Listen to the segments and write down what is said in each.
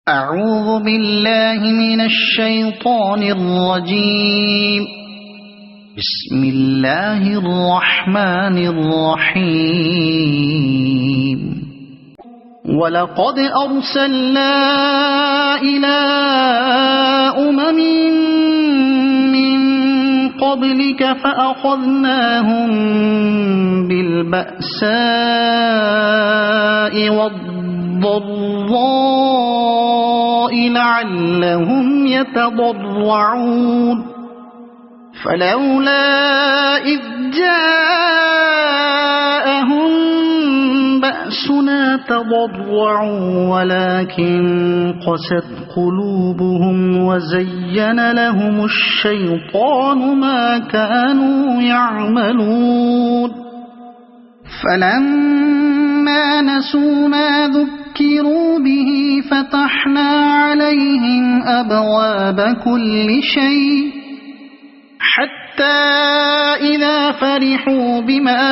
أعوذ بالله من الشيطان الرجيم. بسم الله الرحمن الرحيم. ولقد أرسلنا إلى أمم من قبلك فأخذناهم بالبأساء والضراء لعلهم يتضرعون فلولا إذ جاءهم بأسنا تضرعوا ولكن قست قلوبهم وزين لهم الشيطان ما كانوا يعملون فلما نسوا ما ذكروا به فتحنا عليهم أبواب كل شيء حتى إذا فرحوا بما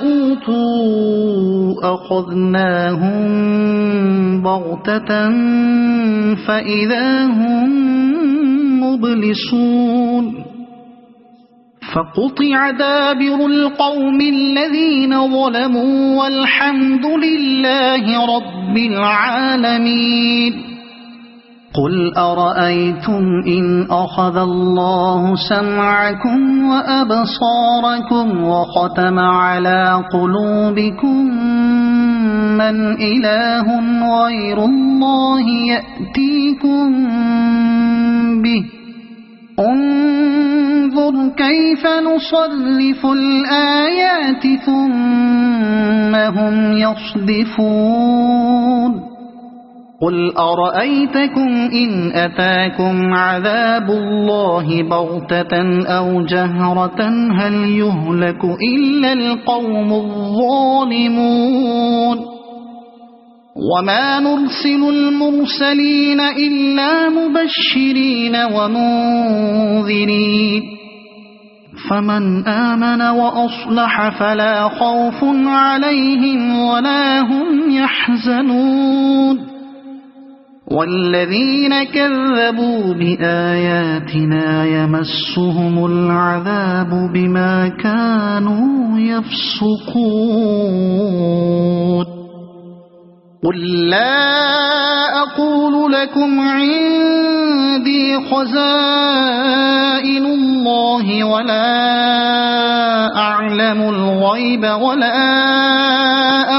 أوتوا أخذناهم بغتة فإذا هم مبلسون فقطع دابر القوم الذين ظلموا والحمد لله رب العالمين. قل أرأيتم إن أخذ الله سمعكم وأبصاركم وختم على قلوبكم من إله غير الله يأتيكم به انظر كيف نصرف الآيات ثم هم يصدفون. قل أرأيتكم إن أتاكم عذاب الله بغتة أو جهرة هل يهلك إلا القوم الظالمون وما نرسل المرسلين إلا مبشرين ومنذرين فمن آمن وأصلح فلا خوف عليهم ولا هم يحزنون والذين كذبوا بآياتنا يمسهم العذاب بما كانوا يفسقون. قل لا أقول لكم عندي خزائن الله ولا أعلم الغيب ولا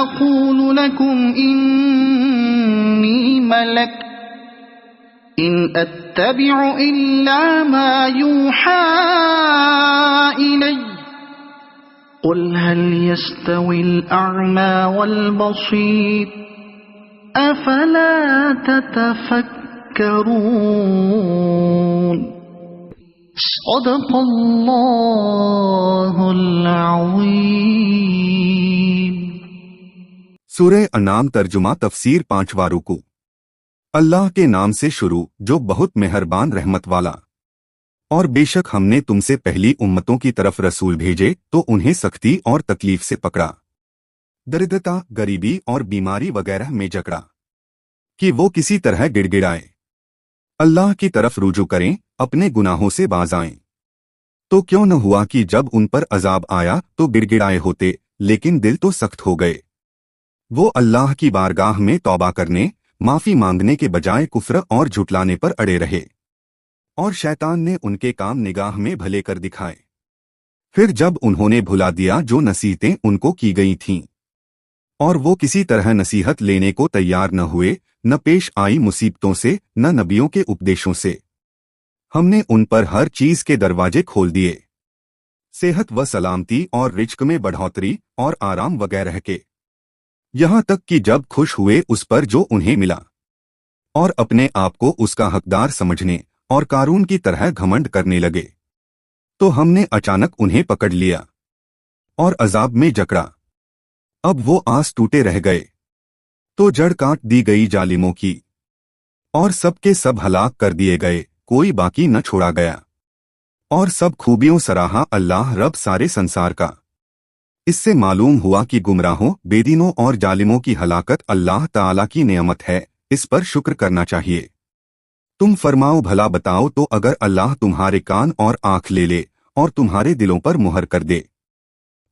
أقول لكم إني ملك إن أتبع إلا ما يوحى إلي قل هل يستوي الأعمى والبصير أفلا تتفكرون. صدق الله العظيم. سورہ انعام ترجمہ تفسیر 5واں رکوع. اللہ کے نام سے شروع جو بہت مہربان رحمت والا. اور بے شک ہم نے تم سے پہلی امتوں کی طرف رسول بھیجے تو انہیں سختی اور تکلیف سے پکڑا، دردتا، غریبی اور بیماری وغیرہ میں جکڑا کہ وہ کسی طرح گڑ گڑائے، اللہ کی طرف رجوع کریں، اپنے گناہوں سے باز آئیں. تو کیوں نہ ہوا کہ جب ان پر عذاب آیا تو گڑ گڑائے ہوتے، لیکن دل تو سخت ہو گئے. وہ اللہ کی بارگاہ میں توبہ کرنے، معافی مانگنے کے بجائے کفر اور جھٹلانے پر اڑے رہے، اور شیطان نے ان کے کام نگاہ میں بھلے کر دکھائے. پھر جب انہوں نے بھلا دیا جو نصیحتیں ان کو کی گئی تھیں، اور وہ کسی طرح نصیحت لینے کو تیار نہ ہوئے، نہ پیش آئی مصیبتوں سے، نہ نبیوں کے اپدیشوں سے، ہم نے ان پر ہر چیز کے دروازے کھول دیے، صحت و سلامتی اور رزق میں بڑھوتری اور آرام وغیرہ کے، یہاں تک کہ جب خوش ہوئے اس پر جو انہیں ملا، اور اپنے آپ کو اس کا حقدار سمجھنے اور قارون کی طرح گھمنڈ کرنے لگے، تو ہم نے اچانک انہیں پکڑ لیا اور عذاب میں جکڑا. اب وہ آس ٹوٹے رہ گئے تو جڑ کاٹ دی گئی ظالموں کی، اور سب کے سب ہلاک کر دیے گئے، کوئی باقی نہ چھوڑا گیا. اور سب خوبیوں سراہا اللہ رب سارے سنسار کا. اس سے معلوم ہوا کہ گمراہوں، بے دینوں اور ظالموں کی ہلاکت اللہ تعالی کی نعمت ہے، इस पर शुक्र करना चाहिए। तुम फरमाओ भला बताओ तो अगर अल्लाह तुम्हारे कान और आंख ले ले और तुम्हारे दिलों पर मुहर कर दे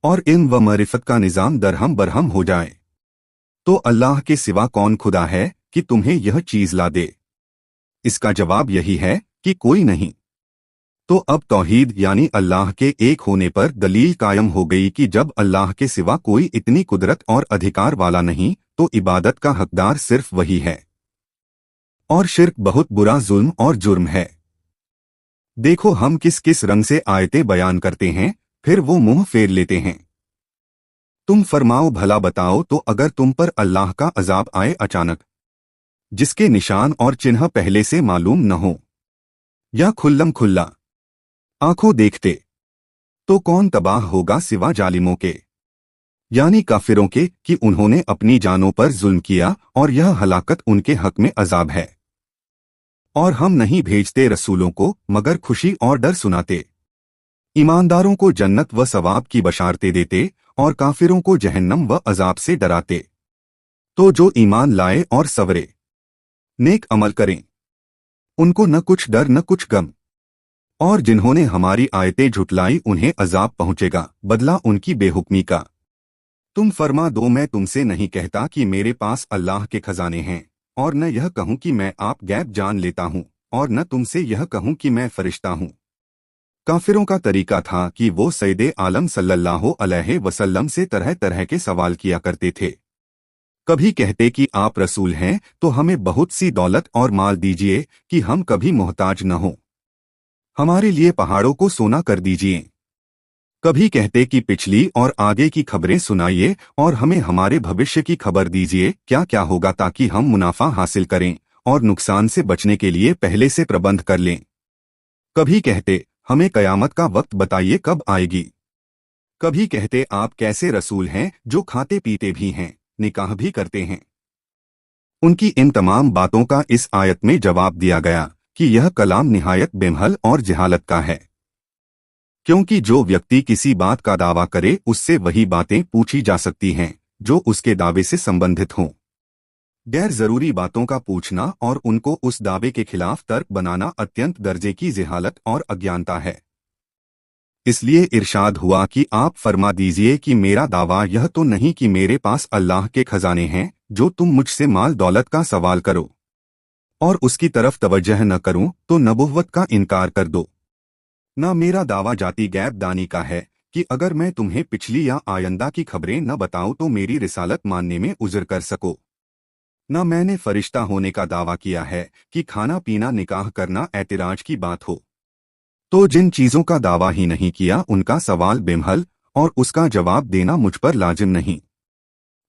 और इल्म व मारिफत का निजाम दरहम बरहम हो जाए, तो अल्लाह के सिवा कौन खुदा है कि तुम्हें यह चीज ला दे? इसका जवाब यही है कि कोई नहीं। तो अब तौहीद यानी अल्लाह के एक होने पर दलील कायम हो गई कि जब अल्लाह के सिवा कोई इतनी कुदरत और अधिकार वाला नहीं तो इबादत का हकदार सिर्फ वही है। और शिर्क बहुत बुरा जुल्म और जुर्म है। देखो हम किस किस रंग से आयतें बयान करते हैं, फिर वो मुंह फेर लेते हैं। तुम फरमाओ भला बताओ तो अगर तुम पर अल्लाह का अजाब आए अचानक, जिसके निशान और चिन्ह पहले से मालूम न हो, या खुल्लम खुल्ला आंखों देखते, तो कौन तबाह होगा सिवा जालिमों के, यानी काफिरों के, कि उन्होंने अपनी जानों पर जुल्म किया और यह हलाकत उनके हक में अजाब है। और हम नहीं भेजते रसूलों को मगर खुशी और डर सुनाते, ईमानदारों को जन्नत व सवाब की बशारतें देते और काफिरों को जहन्नम व अजाब से डराते। तो जो ईमान लाए और सवरे नेक अमल करें, उनको न कुछ डर न कुछ गम, और जिन्होंने हमारी आयतें झुटलाई उन्हें अजाब पहुंचेगा बदला उनकी बेहुक्मी का। तुम फरमा दो मैं तुमसे नहीं कहता कि मेरे पास अल्लाह के खजाने हैं, और न यह कहूं कि मैं आप गैब जान लेता हूं, और न तुमसे यह कहूं कि मैं फरिश्ता हूं। काफिरों का तरीका था कि वो सैयदे आलम सल्लल्लाहु अलैहि वसल्लम से तरह तरह के सवाल किया करते थे। कभी कहते कि आप रसूल हैं तो हमें बहुत सी दौलत और माल दीजिए कि हम कभी मोहताज न हों, हमारे लिए पहाड़ों को सोना कर दीजिए। कभी कहते कि पिछली और आगे की खबरें सुनाइए और हमें हमारे भविष्य की खबर दीजिए, क्या क्या होगा, ताकि हम मुनाफा हासिल करें और नुकसान से बचने के लिए पहले से प्रबंध कर लें। कभी कहते हमें कयामत का वक्त बताइए कब आएगी। कभी कहते आप कैसे रसूल हैं जो खाते पीते भी हैं, निकाह भी करते हैं। उनकी इन तमाम बातों का इस आयत में जवाब दिया गया कि यह कलाम निहायत बेमहल और जहालत का है, क्योंकि जो व्यक्ति किसी बात का दावा करे उससे वही बातें पूछी जा सकती हैं जो उसके दावे से संबंधित हों। गैर जरूरी बातों का पूछना और उनको उस दावे के खिलाफ तर्क बनाना अत्यंत दर्जे की जहालत और अज्ञानता है। इसलिए इरशाद हुआ कि आप फरमा दीजिए कि मेरा दावा यह तो नहीं कि मेरे पास अल्लाह के खजाने हैं जो तुम मुझसे माल दौलत का सवाल करो और उसकी तरफ तवज्जह न करूं तो नबुव्वत का इनकार कर दो। न मेरा दावा जाती गैब दानी का है कि अगर मैं तुम्हें पिछली या आयंदा की खबरें न बताऊं तो मेरी रिसालत मानने में उज़्र कर सको। न मैंने फरिश्ता होने का दावा किया है कि खाना पीना निकाह करना ऐतिराज की बात हो। तो जिन चीजों का दावा ही नहीं किया उनका सवाल बेमहल और उसका जवाब देना मुझ पर लाजिम नहीं।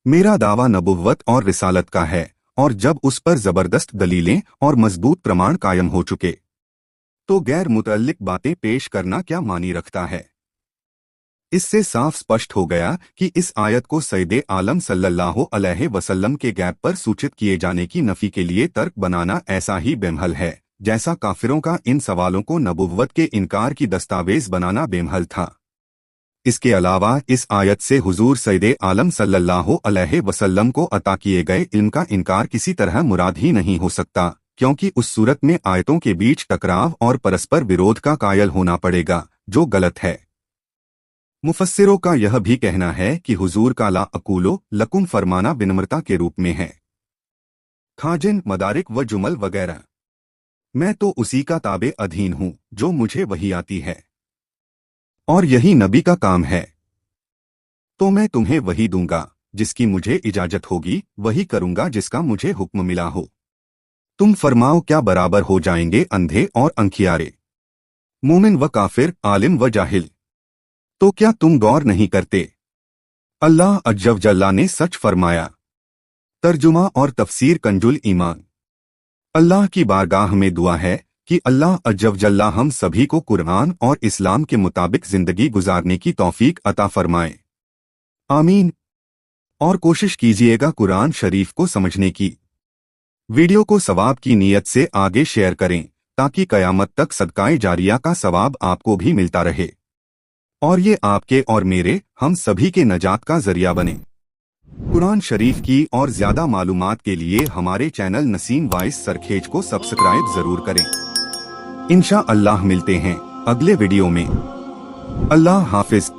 मेरा दावा नबुव्वत और रिसालत का है, और जब उस पर जबरदस्त दलीलें और मजबूत प्रमाण कायम हो चुके तो गैर मुतल्लिक बातें पेश करना क्या मानी रखता है। इससे साफ स्पष्ट हो गया कि इस आयत को सैयदे आलम सल्लल्लाहु अलैहि वसल्लम के गैब पर सूचित किए जाने की नफी के लिए तर्क बनाना ऐसा ही बेमहल है जैसा काफिरों का इन सवालों को नबुव्वत के इनकार की दस्तावेज बनाना बेमहल था। इसके अलावा इस आयत से हुजूर सैयदे आलम सल्लल्लाहु अलैहि वसल्लम को अता किए गए इल्म का इनकार किसी तरह मुराद ही नहीं हो सकता, क्योंकि उस सूरत में आयतों के बीच टकराव और परस्पर विरोध का कायल होना पड़ेगा, जो गलत है। मुफस्सिरों का यह भी कहना है कि हुजूर का ला अकूलो लकुम फरमाना विनम्रता के रूप में है। खाजिन, मदारिक व जुमल वगैरह, मैं तो उसी का ताबे अधीन हूं जो मुझे वही आती है, और यही नबी का काम है। तो मैं तुम्हें वही दूंगा जिसकी मुझे इजाजत होगी, वही करूंगा जिसका मुझे हुक्म मिला हो। तुम फरमाओ क्या बराबर हो जाएंगे अंधे और अंखियारे, मोमिन व काफिर, आलिम व जाहिल? तो क्या तुम गौर नहीं करते? अल्लाह अज्जव जल्ला ने सच फरमाया। तर्जुमा और तफसीर कंजुल ईमान। अल्लाह की बारगाह में दुआ है कि अल्लाह अज्जव जल्ला हम सभी को कुरान और इस्लाम के मुताबिक जिंदगी गुजारने की तौफीक अता फरमाए। आमीन। और कोशिश कीजिएगा कुरान शरीफ को समझने की। वीडियो को सवाब की नीयत से आगे शेयर करें ताकि कयामत तक सदकाए जारिया का सवाब आपको भी मिलता रहे और ये आपके और मेरे, हम सभी के नजात का जरिया बने। कुरान शरीफ की और ज्यादा मालूमात के लिए हमारे चैनल नसीम वॉइस सरखेज को सब्सक्राइब जरूर करें। इंशा अल्लाह मिलते हैं अगले वीडियो में। अल्लाह हाफिज।